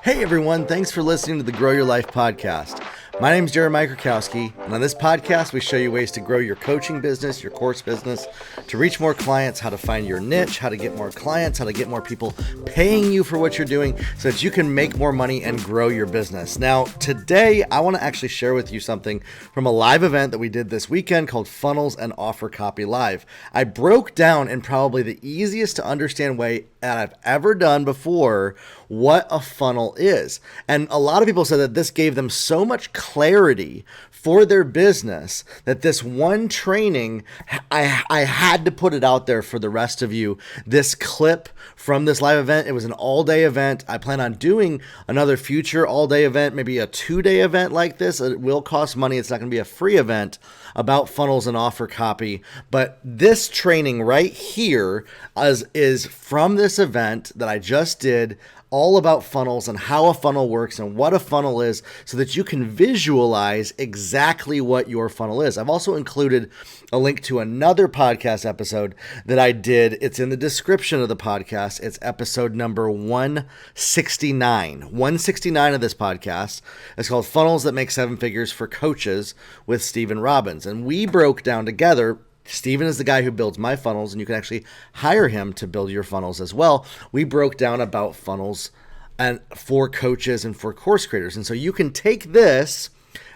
Hey everyone, thanks for listening to the Grow Your Life podcast. My name is Jeremiah Krakowski, and on this podcast, we show you ways to grow your coaching business, your course business, to reach more clients, how to find your niche, how to get more clients, how to get more people paying you for what you're doing so that you can make more money and grow your business. Now, today, I want to actually share with you something from a live event that we did this weekend called Funnels and Offer Copy Live. I broke down in probably the easiest to understand way that I've ever done before what a funnel is. And a lot of people said that this gave them so much clarity for their business that this one training, I had to put it out there for the rest of you. This clip from this live event, it was an all-day event. I plan on doing another future all-day event, maybe a 2-day event like this. It will cost money. It's not going to be a free event about funnels and offer copy. But this training right here is from this event that I just did, all about funnels and how a funnel works and what a funnel is so that you can visualize exactly what your funnel is. I've also included a link to another podcast episode that I did. It's in the description of the podcast. It's episode number 169. 169 of this podcast. It's called Funnels That Make Seven Figures for Coaches with Stephen Robbins. And we broke down together. Steven is the guy who builds my funnels, and you can actually hire him to build your funnels as well. We broke down about funnels and for coaches and for course creators. And so you can take this,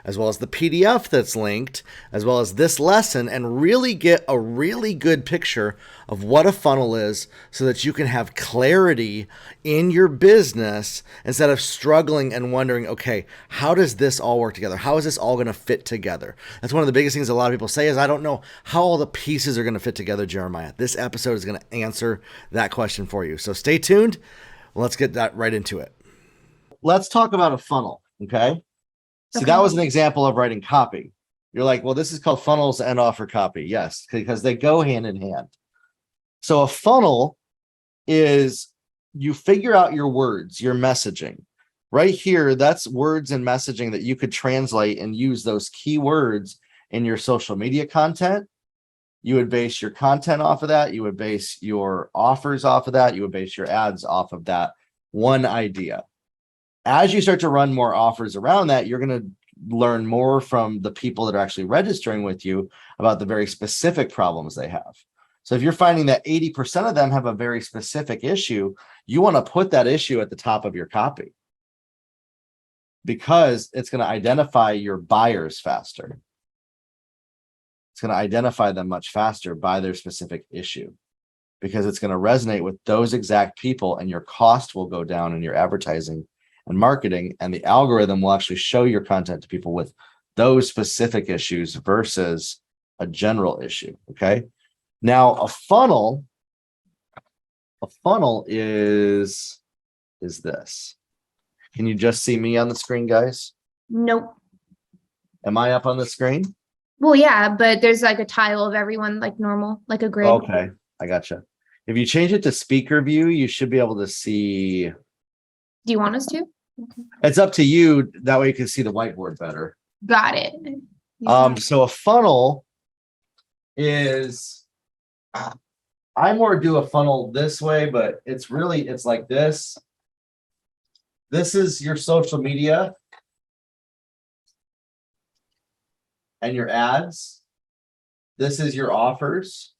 as well as the PDF that's linked, as well as this lesson, and really get a really good picture of what a funnel is so that you can have clarity in your business instead of struggling and wondering, okay, how does this all work together? How is this all going to fit together? That's one of the biggest things a lot of people say is, I don't know how all the pieces are going to fit together, Jeremiah. This episode is going to answer that question for you. So stay tuned. Let's get that right into it. Let's talk about a funnel, okay? See, that was an example of writing copy. You're like, well, this is called funnels and offer copy. Yes, because they go hand in hand. So a funnel is you figure out your words, your messaging. Right here, that's words and messaging that you could translate and use those keywords in your social media content. You would base your content off of that. You would base your offers off of that. You would base your ads off of that one idea. As you start to run more offers around that, you're going to learn more from the people that are actually registering with you about the very specific problems they have. So if you're finding that 80% of them have a very specific issue, you want to put that issue at the top of your copy because it's going to identify your buyers faster. It's going to identify them much faster by their specific issue because it's going to resonate with those exact people, and your cost will go down in your advertising and marketing, and the algorithm will actually show your content to people with those specific issues versus a general issue. Okay. Now a funnel is this. Can you just see me on the screen, guys? Nope. Am I up on the screen? Well, yeah, but there's like a tile of everyone like normal, like a grid. Okay. I gotcha. If you change it to speaker view, you should be able to see. Do you want us to? Okay. It's up to you. That way you can see the whiteboard better. Got it. So a funnel is, I more do a funnel this way, but it's like this. This is your social media and your ads. This is your offers.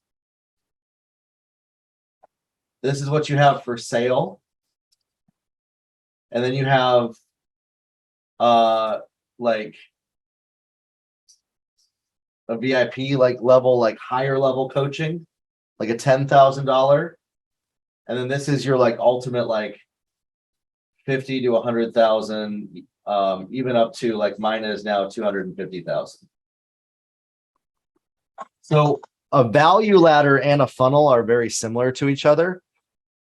This is what you have for sale. And then you have like a VIP like level, like higher level coaching, like a $10,000. And then this is your like ultimate like 50 to 100,000, even up to like mine is now 250,000. So a value ladder and a funnel are very similar to each other.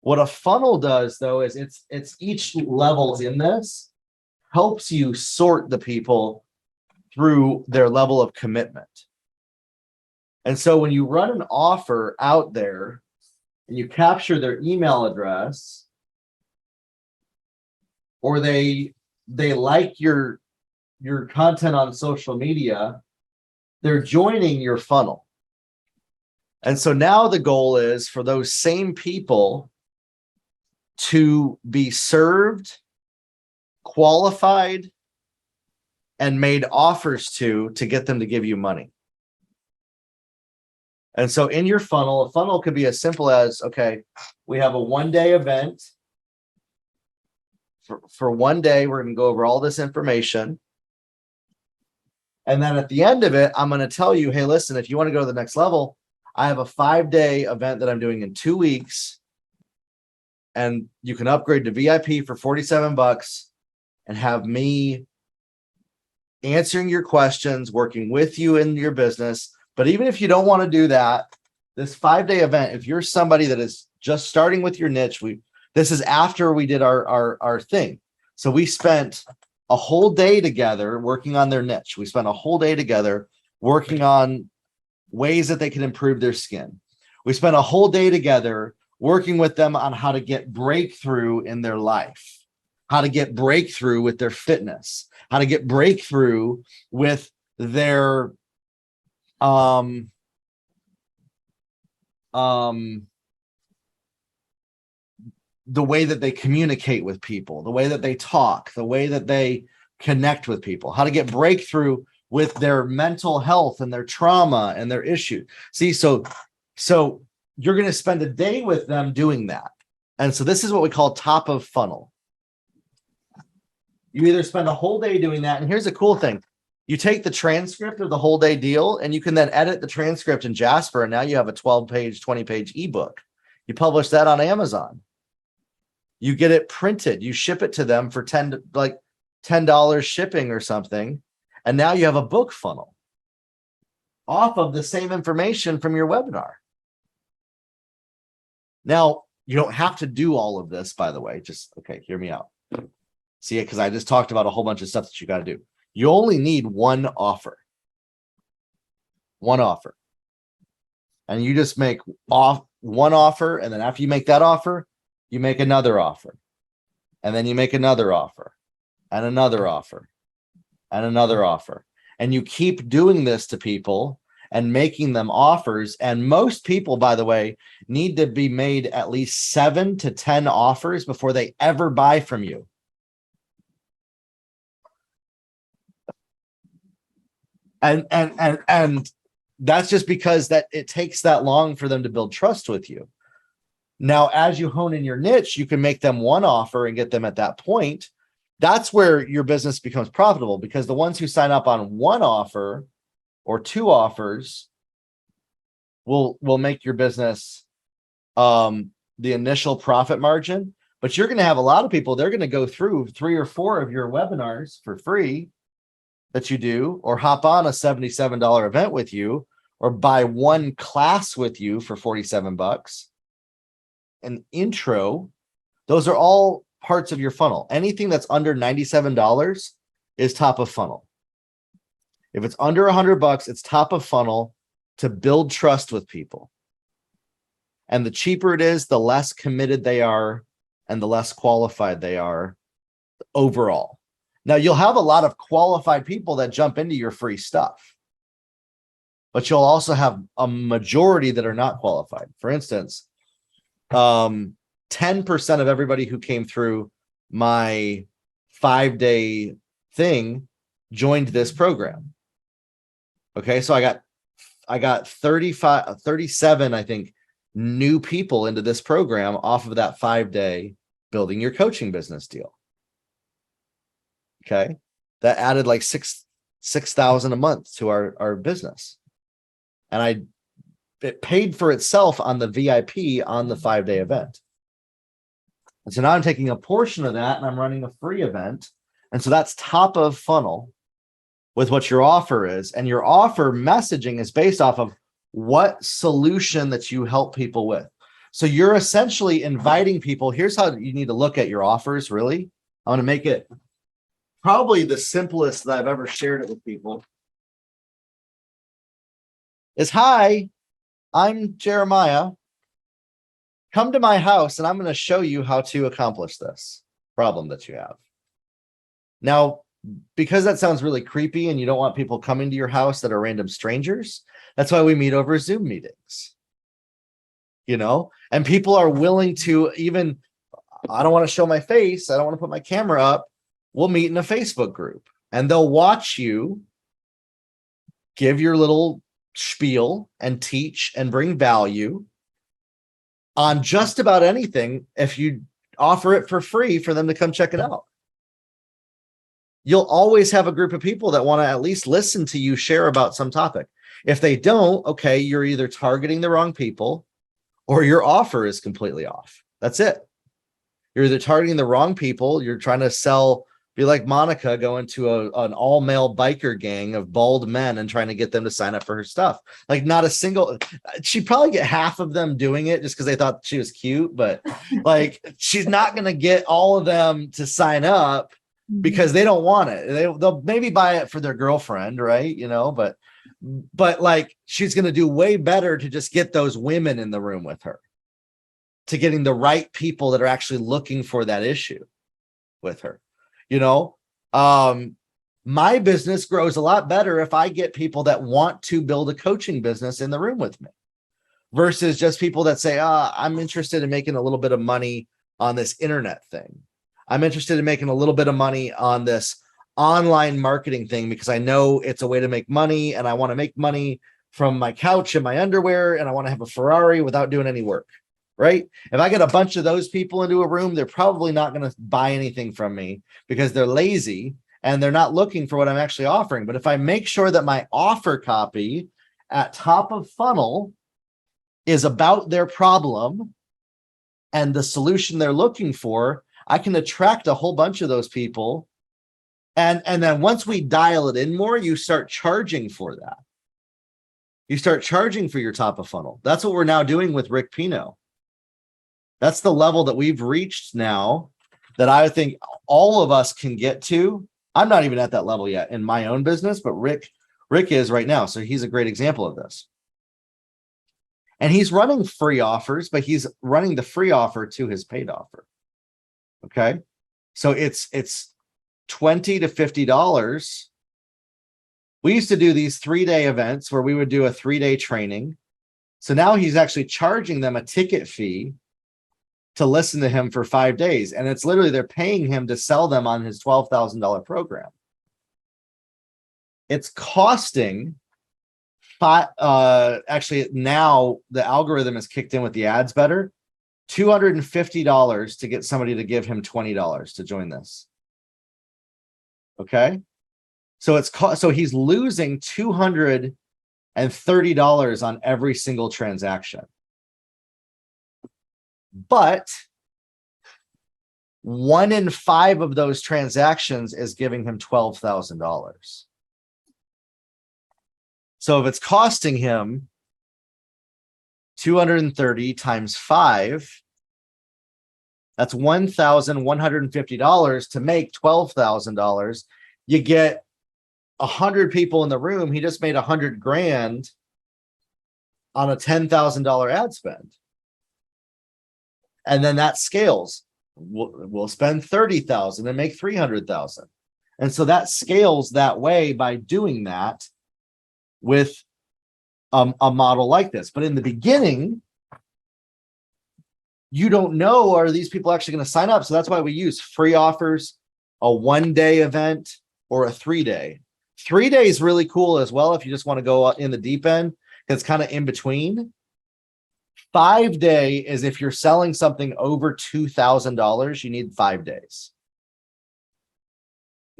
What a funnel does, though, is it's each level in this helps you sort the people through their level of commitment. And so when you run an offer out there and you capture their email address, or they like your content on social media, they're joining your funnel. And so now the goal is for those same people to be served qualified, and made offers to get them to give you money. And so in your funnel, a funnel could be as simple as, okay, we have a 1-day event. For 1 day, we're going to go over all this information. And then at the end of it, I'm going to tell you, hey, listen, if you want to go to the next level, I have a 5-day event that I'm doing in 2 weeks. And you can upgrade to VIP for $47 and have me answering your questions, working with you in your business. But even if you don't want to do that, this 5-day event, if you're somebody that is just starting with your niche, this is after we did our thing. So we spent a whole day together working on their niche. We spent a whole day together working on ways that they can improve their skin. We spent a whole day together working with them on how to get breakthrough in their life, how to get breakthrough with their fitness, how to get breakthrough with their the way that they communicate with people, the way that they talk, the way that they connect with people, how to get breakthrough with their mental health and their trauma and their issue. See, so you're going to spend a day with them doing that. And so this is what we call top of funnel. You either spend a whole day doing that. And here's a cool thing. You take the transcript of the whole day deal and you can then edit the transcript in Jasper. And now you have a 12-page, 20-page ebook. You publish that on Amazon. You get it printed, you ship it to them for $10 shipping or something. And now you have a book funnel off of the same information from your webinar. Now, you don't have to do all of this, by the way. Just, okay, hear me out. See it? Because I just talked about a whole bunch of stuff that you got to do. You only need one offer. One offer. And you just make one offer. And then after you make that offer, you make another offer. And then you make another offer. And another offer. And another offer. And you keep doing this to people and making them offers. And most people, by the way, need to be made at least 7 to 10 offers before they ever buy from you. And that's just because that it takes that long for them to build trust with you. Now, as you hone in your niche, you can make them one offer and get them at that point. That's where your business becomes profitable, because the ones who sign up on one offer or 2 offers will make your business the initial profit margin. But you're going to have a lot of people, they're going to go through 3 or 4 of your webinars for free that you do, or hop on a $77 event with you, or buy one class with you for $47. An intro, those are all parts of your funnel. Anything that's under $97 is top of funnel. If it's under $100, it's top of funnel to build trust with people. And the cheaper it is, the less committed they are and the less qualified they are overall. Now, you'll have a lot of qualified people that jump into your free stuff, but you'll also have a majority that are not qualified. For instance, 10% of everybody who came through my 5-day thing joined this program. Okay, so I got 37, I think, new people into this program off of that 5-day building your coaching business deal. Okay, that added like $6,000 a month to our business, and it paid for itself on the VIP on the 5-day event. And so now I'm taking a portion of that and I'm running a free event. And so that's top of funnel with what your offer is. And your offer messaging is based off of what solution that you help people with. So you're essentially inviting people. Here's how you need to look at your offers, really. I want to make it probably the simplest that I've ever shared it with people. Is, hi, I'm Jeremiah. Come to my house and I'm going to show you how to accomplish this problem that you have. Now, because that sounds really creepy and you don't want people coming to your house that are random strangers, that's why we meet over Zoom meetings. You know, and people are willing to even, I don't want to show my face, I don't want to put my camera up, will meet in a Facebook group and they'll watch you give your little spiel and teach and bring value on just about anything if you offer it for free for them to come check it out. You'll always have a group of people that want to at least listen to you share about some topic. If they don't, okay, you're either targeting the wrong people or your offer is completely off. That's it. You're either targeting the wrong people, you're trying to sell, be like Monica going to an all-male biker gang of bald men and trying to get them to sign up for her stuff. Like not a single, she'd probably get half of them doing it just because they thought she was cute, but like she's not going to get all of them to sign up because they don't want it. They'll maybe buy it for their girlfriend, right? You know, but like she's going to do way better to just get those women in the room with her, to getting the right people that are actually looking for that issue with her. You know, my business grows a lot better if I get people that want to build a coaching business in the room with me versus just people that say, I'm interested in making a little bit of money on this internet thing. I'm interested in making a little bit of money on this online marketing thing because I know it's a way to make money and I want to make money from my couch and my underwear and I want to have a Ferrari without doing any work, right? If I get a bunch of those people into a room, they're probably not going to buy anything from me because they're lazy and they're not looking for what I'm actually offering. But if I make sure that my offer copy at top of funnel is about their problem and the solution they're looking for, I can attract a whole bunch of those people. And then once we dial it in more, you start charging for that. You start charging for your top of funnel. That's what we're now doing with Rick Pino. That's the level that we've reached now that I think all of us can get to. I'm not even at that level yet in my own business, but Rick is right now. So he's a great example of this. And he's running free offers, but he's running the free offer to his paid offer. Okay. So it's $20 to $50. We used to do these 3-day events where we would do a 3-day training. So now he's actually charging them a ticket fee to listen to him for 5 days. And it's literally, they're paying him to sell them on his $12,000 program. It's costing actually now the algorithm is kicked in with the ads better, $250 to get somebody to give him $20 to join this. Okay. So so he's losing $230 on every single transaction. But 1 in 5 of those transactions is giving him $12,000. So if it's costing him 230 times 5, that's $1,150 to make $12,000. You get 100 people in the room. He just made $100,000 on a $10,000 ad spend. And then that scales. We'll spend 30,000 and make 300,000. And so that scales that way by doing that with a model like this. But in the beginning, you don't know, are these people actually going to sign up? So that's why we use free offers, a 1-day event or a 3-day. 3-day is really cool as well if you just want to go in the deep end. It's kind of in between. 5-day is if you're selling something over $2,000, you need 5 days.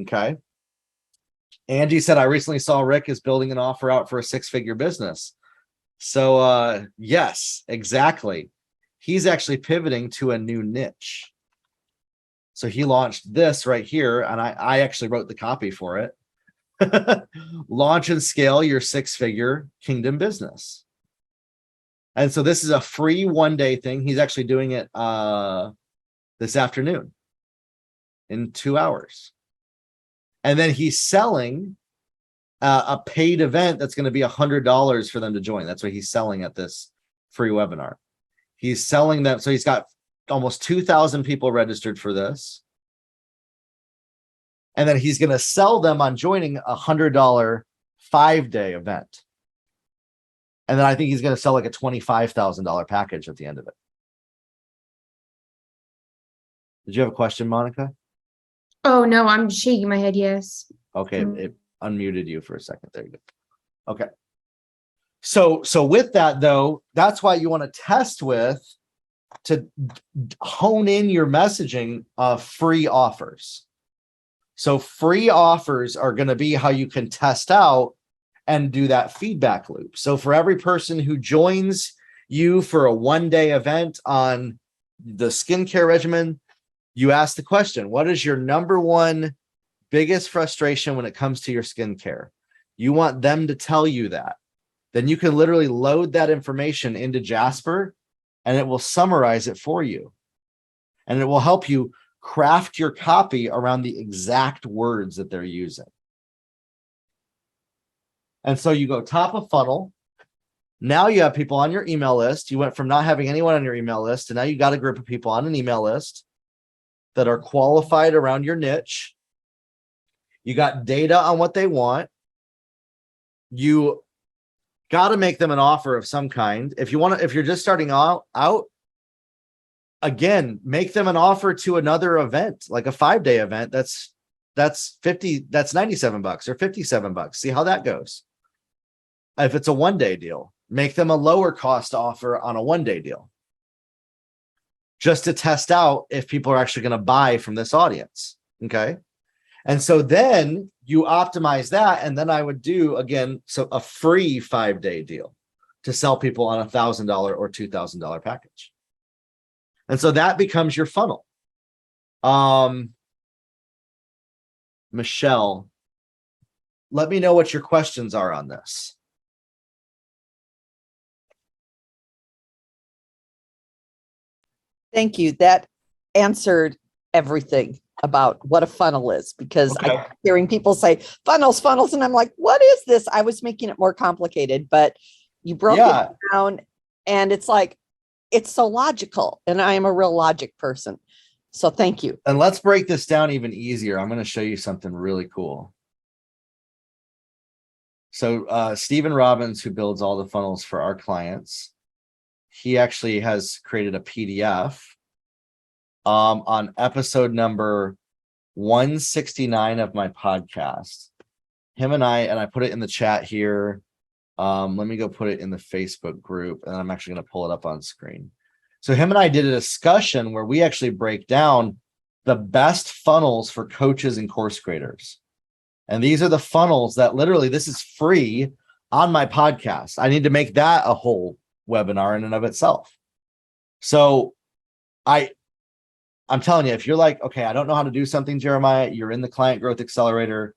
Okay. Angie said, I recently saw Rick is building an offer out for a 6-figure business. So yes, exactly. He's actually pivoting to a new niche. So he launched this right here, and I actually wrote the copy for it. Launch and scale your 6-figure kingdom business. And so this is a free 1-day thing. He's actually doing it this afternoon in 2 hours. And then he's selling a paid event that's going to be $100 for them to join. That's what he's selling at this free webinar. He's selling them. So he's got almost 2,000 people registered for this. And then he's going to sell them on joining a $100 5-day event. And then I think he's going to sell like a $25,000 package at the end of it. Did you have a question, Monica? Oh no, I'm shaking my head. Yes. Okay, it unmuted you for a second. There you go. Okay. So with that though, that's why you want to test with to hone in your messaging of free offers. So free offers are going to be how you can test out and do that feedback loop. So for every person who joins you for a one-day event on the skincare regimen, you ask the question, what is your number one biggest frustration when it comes to your skincare? You want them to tell you that. Then you can literally load that information into Jasper and it will summarize it for you. And it will help you craft your copy around the exact words that they're using. And so you go top of funnel. Now you have people on your email list. You went from not having anyone on your email list to now you got a group of people on an email list that are qualified around your niche. You got data on what they want. You got to make them an offer of some kind. If you're just starting out, again, make them an offer to another event, like a 5-day event. That's $97 or $57. See how that goes. If it's a 1-day deal, make them a lower cost offer on a 1-day deal, just to test out if people are actually going to buy from this audience. Okay. And so then you optimize that. And then I would do, again, so a free 5-day deal to sell people on $1,000 or $2,000 package. And so that becomes your funnel. Michelle, let me know what your questions are on this. Thank you. That answered everything about what a funnel is, because Okay. I'm hearing people say funnels, and I'm like, what is this? I was making it more complicated, but you broke it down, and it's like, it's so logical, and I am a real logic person. So thank you. And let's break this down even easier. I'm going to show you something really cool. So Stephen Robbins, who builds all the funnels for our clients, he actually has created a PDF on episode number 169 of my podcast. Him and I put it in the chat here. Let me go put it in the Facebook group, and I'm actually going to pull it up on screen. So him and I did a discussion where we actually break down the best funnels for coaches and course creators. And these are the funnels that literally, this is free on my podcast. I need to make that a whole webinar in and of itself. So I'm telling you, if you're like, okay, I don't know how to do something, Jeremiah, you're in the Client Growth Accelerator.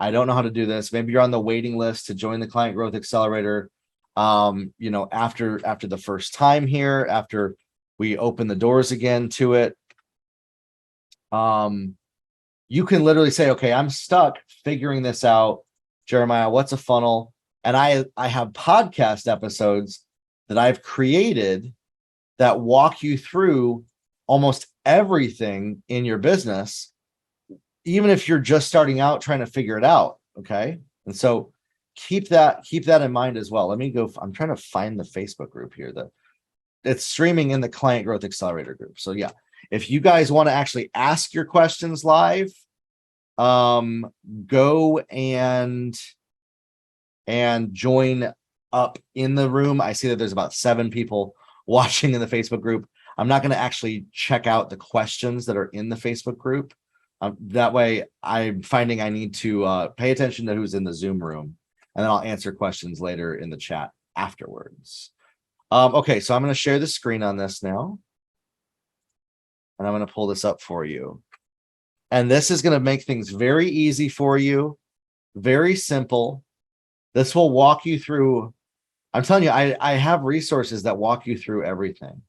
I don't know how to do this. Maybe you're on the waiting list to join the Client Growth Accelerator. After the first time here, after we open the doors again to it, you can literally say, okay, I'm stuck figuring this out. Jeremiah, what's a funnel? And I have podcast episodes that I've created that walk you through almost everything in your business, even if you're just starting out trying to figure it out. Okay. And so keep that in mind as well. Let me go. I'm trying to find the Facebook group here. It's streaming in the Client Growth Accelerator group. So yeah, if you guys want to actually ask your questions live, go and join up in the room. I see that there's about 7 people watching in the Facebook group. I'm not going to actually check out the questions that are in the Facebook group. That way I'm finding I need to pay attention to who's in the Zoom room, and then I'll answer questions later in the chat afterwards. Okay, so I'm going to share the screen on this now, and I'm going to pull this up for you. And this is going to make things very easy for you, very simple. This will walk you through. I'm telling you, I have resources that walk you through everything.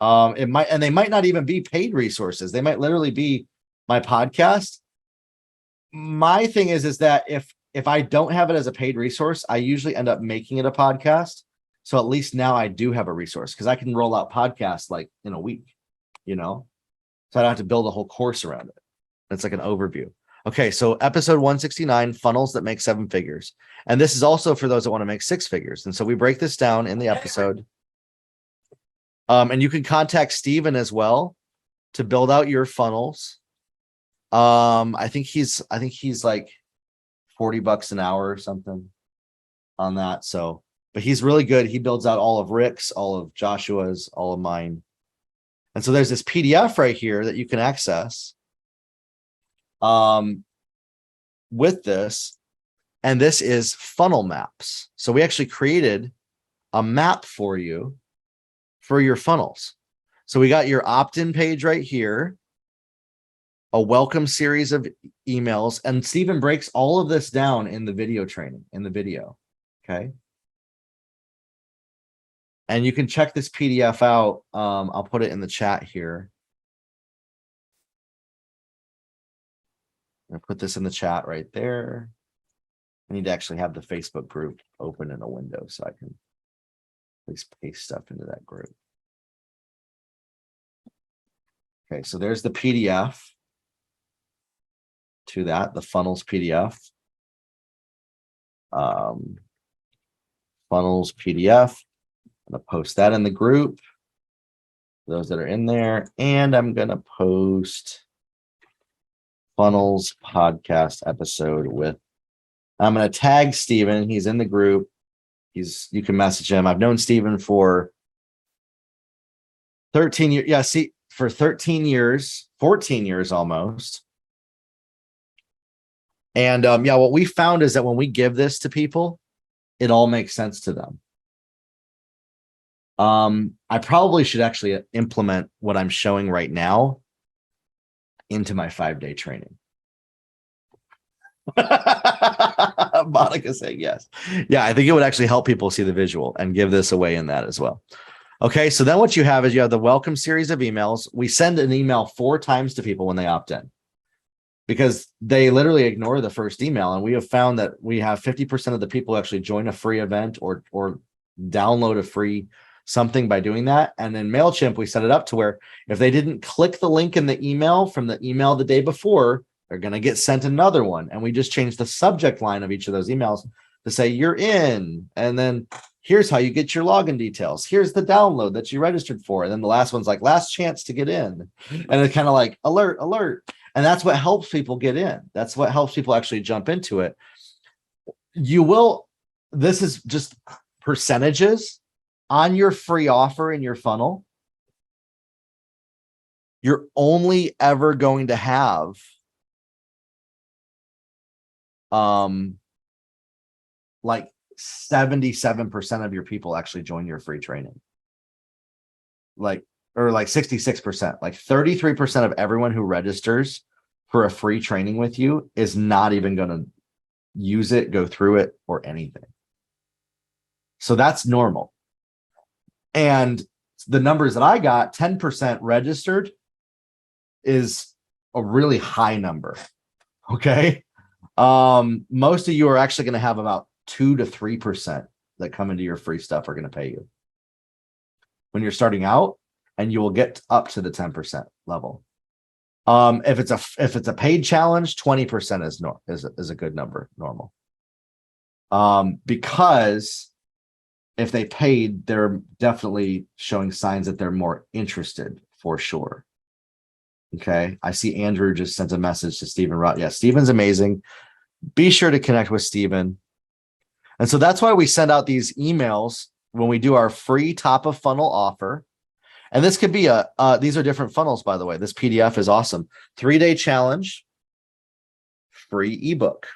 They might not even be paid resources. They might literally be my podcast. My thing is that if I don't have it as a paid resource, I usually end up making it a podcast. So at least now I do have a resource, because I can roll out podcasts like in a week, so I don't have to build a whole course around it. It's like an overview. Okay, so episode 169, funnels that make 7 figures. And this is also for those that want to make 6 figures. And so we break this down in the episode. And you can contact Steven as well to build out your funnels. I think he's like $40 an hour or something on that. So, but he's really good. He builds out all of Rick's, all of Joshua's, all of mine. And so there's this PDF right here that you can access with this. And this is funnel maps. So we actually created a map for you for your funnels. So we got your opt-in page right here, a welcome series of emails, and Stephen breaks all of this down in the video training, in the video. Okay. And you can check this PDF out. I'll put it in the chat here. I'm gonna put this in the chat right there. I need to actually have the Facebook group open in a window so I can please paste stuff into that group. Okay, so there's the PDF to that, the funnels PDF. Funnels PDF. I'm gonna post that in the group, those that are in there, and I'm gonna post funnels podcast episode with, I'm gonna tag Steven. He's in the group. You can message him. I've known Steven for 13 years. Yeah, see, for 13 years, 14 years almost. And yeah, what we found is that when we give this to people, it all makes sense to them. I probably should actually implement what I'm showing right now into my 5-day training. Monica saying yes. Yeah, I think it would actually help people see the visual and give this away in that as well. Okay, so then what you have is you have the welcome series of emails. We send an email 4 times to people when they opt in, because they literally ignore the first email. And we have found that we have 50% of the people actually join a free event or download a free something by doing that. And in MailChimp, we set it up to where if they didn't click the link in the email from the email the day before, they're going to get sent another one. And we just changed the subject line of each of those emails to say you're in, and then here's how you get your login details. Here's the download that you registered for. And then the last one's like last chance to get in. And it's kind of like alert, alert. And that's what helps people get in. That's what helps people actually jump into it. This is just percentages on your free offer in your funnel. You're only ever going to have like 77% of your people actually join your free training. Like 66%, like 33% of everyone who registers for a free training with you is not even going to use it, go through it, or anything. So that's normal. And the numbers that I got, 10% registered, is a really high number. Okay. Most of you are actually going to have about 2 to 3% that come into your free stuff are going to pay you when you're starting out, and you will get up to the 10% level. If it's a paid challenge, 20% is a good number, normal. Because if they paid, they're definitely showing signs that they're more interested for sure. Okay. I see Andrew just sent a message to Stephen Rott. Yeah, Stephen's amazing. Be sure to connect with Stephen. And so that's why we send out these emails when we do our free top of funnel offer. And this could be these are different funnels, by the way. This PDF is awesome. 3-day challenge, free ebook,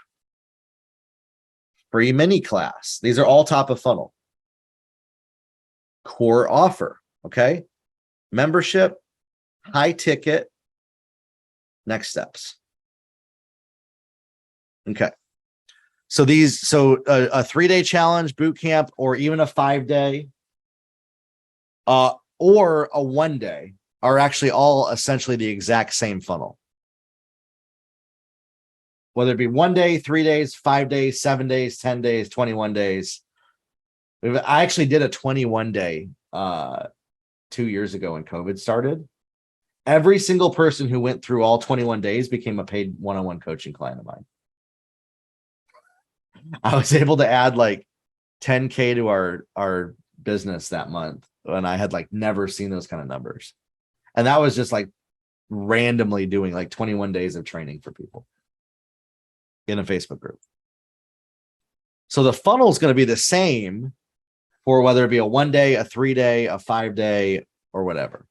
free mini class. These are all top of funnel. Core offer. Okay. Membership, high ticket, next steps. Okay. So a 3-day challenge, boot camp, or even a 5-day, or a 1-day are actually all essentially the exact same funnel. Whether it be 1 day, 3 days, 5 days, 7 days, 10 days, 21 days. I actually did a 21-day 2 years ago when COVID started. Every single person who went through all 21 days became a paid one-on-one coaching client of mine. I was able to add like 10K to our business that month, and I had like never seen those kind of numbers. And that was just like randomly doing like 21 days of training for people in a Facebook group. So the funnel is going to be the same for whether it be a 1 day, a 3 day, a 5 day, or whatever.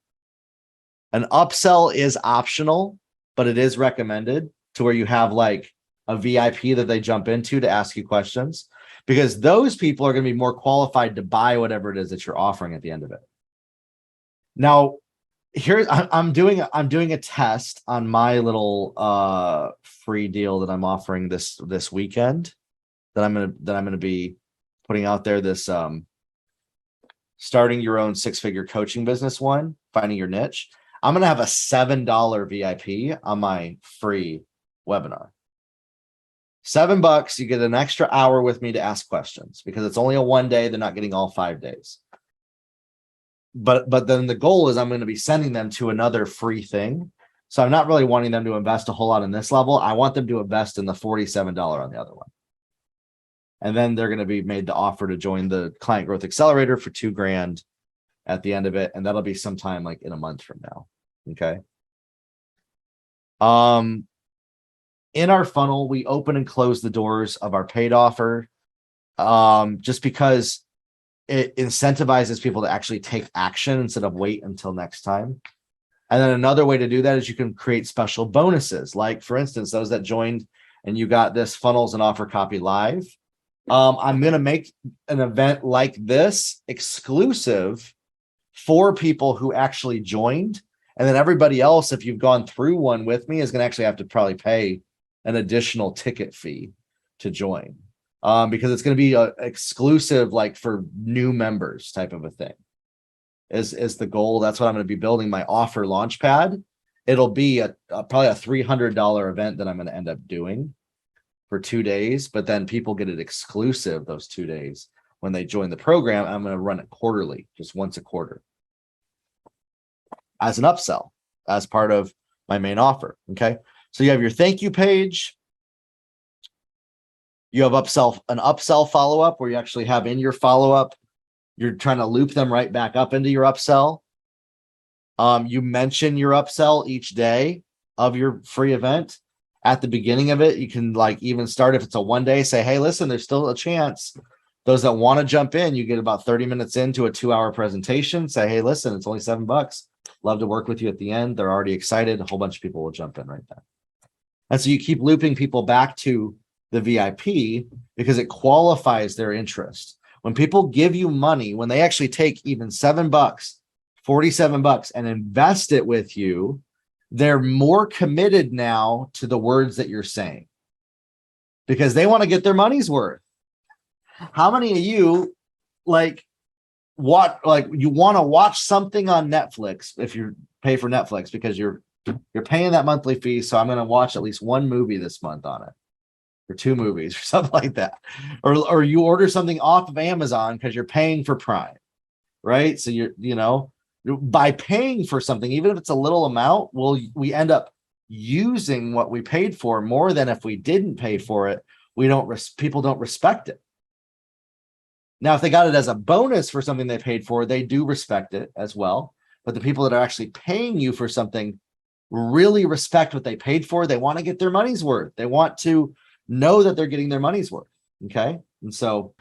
An upsell is optional, but it is recommended to where you have like a VIP that they jump into to ask you questions, because those people are going to be more qualified to buy whatever it is that you're offering at the end of it. Now, I'm doing a test on my little free deal that I'm offering this weekend that I'm gonna be putting out there, this starting your own 6-figure coaching business one, finding your niche. I'm gonna have a $7 VIP on my free webinar. $7, you get an extra hour with me to ask questions, because it's only a 1 day. They're not getting all 5 days. But then the goal is I'm going to be sending them to another free thing. So I'm not really wanting them to invest a whole lot in this level. I want them to invest in the $47 on the other one. And then they're going to be made the offer to join the Client Growth Accelerator for $2,000 at the end of it. And that'll be sometime like in a month from now. Okay. In our funnel, we open and close the doors of our paid offer, just because it incentivizes people to actually take action instead of wait until next time. And then another way to do that is you can create special bonuses. Like, for instance, those that joined and you got this funnels and offer copy live. I'm going to make an event like this exclusive for people who actually joined. And then everybody else, if you've gone through one with me, is going to actually have to probably pay an additional ticket fee to join. Because it's going to be a exclusive, like for new members type of a thing is the goal. That's what I'm going to be building my offer launch pad. It'll be probably a $300 event that I'm going to end up doing for 2 days, but then people get it exclusive those 2 days when they join the program. I'm going to run it quarterly, just once a quarter as an upsell, as part of my main offer. Okay. So you have your thank you page. You have an upsell follow-up where you actually have in your follow-up, you're trying to loop them right back up into your upsell. You mention your upsell each day of your free event. At the beginning of it, you can like even start, if it's a 1 day, say, hey, listen, there's still a chance. Those that want to jump in, you get about 30 minutes into a 2-hour presentation. Say, hey, listen, it's only $7. Love to work with you at the end. They're already excited. A whole bunch of people will jump in right then. And so you keep looping people back to the VIP because it qualifies their interest. When people give you money, when they actually take even $7, $47 and invest it with you, they're more committed now to the words that you're saying because they want to get their money's worth. How many of you you want to watch something on Netflix if you pay for Netflix because you're paying that monthly fee? So I'm going to watch at least one movie this month on it, or 2 movies or something like that. Or you order something off of Amazon because you're paying for Prime, right? So by paying for something, even if it's a little amount, we end up using what we paid for more than if we didn't pay for it. People don't respect it. Now, if they got it as a bonus for something they paid for, they do respect it as well. But the people that are actually paying you for something really respect what they paid for. They want to get their money's worth. They want to know that they're getting their money's worth. Okay. And so,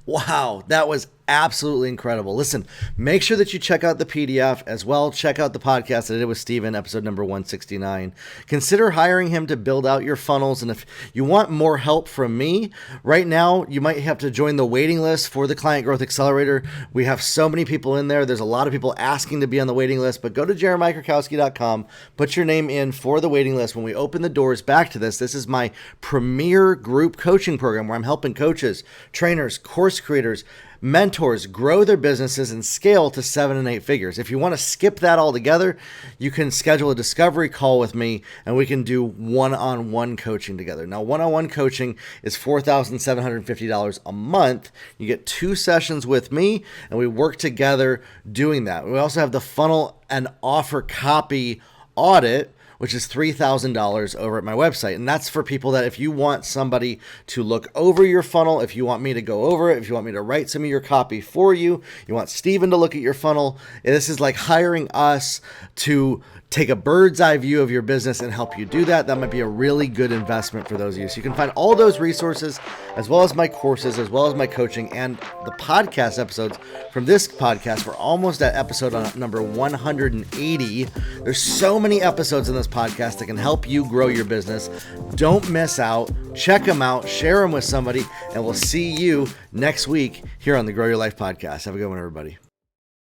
wow, that was absolutely incredible. Listen, make sure that you check out the PDF as well. Check out the podcast that I did with Steven, episode number 169. Consider hiring him to build out your funnels. And if you want more help from me right now, you might have to join the waiting list for the Client Growth Accelerator. We have so many people in there. There's a lot of people asking to be on the waiting list, but go to jeremykrakowski.com, put your name in for the waiting list. When we open the doors back to this is my premier group coaching program where I'm helping coaches, trainers, course creators, mentors grow their businesses and scale to 7 and 8 figures. If you want to skip that altogether, you can schedule a discovery call with me and we can do one-on-one coaching together. Now, one-on-one coaching is $4,750 a month. You get 2 sessions with me and we work together doing that. We also have the funnel and offer copy audit, which is $3,000 over at my website. And that's for people that if you want somebody to look over your funnel, if you want me to go over it, if you want me to write some of your copy for you, you want Steven to look at your funnel, this is like hiring us to take a bird's eye view of your business and help you do that. That might be a really good investment for those of you. So you can find all those resources, as well as my courses, as well as my coaching and the podcast episodes from this podcast. We're almost at episode number 180. There's so many episodes in this podcast that can help you grow your business. Don't miss out. Check them out, share them with somebody, and we'll see you next week here on the Grow Your Life podcast. Have a good one, everybody.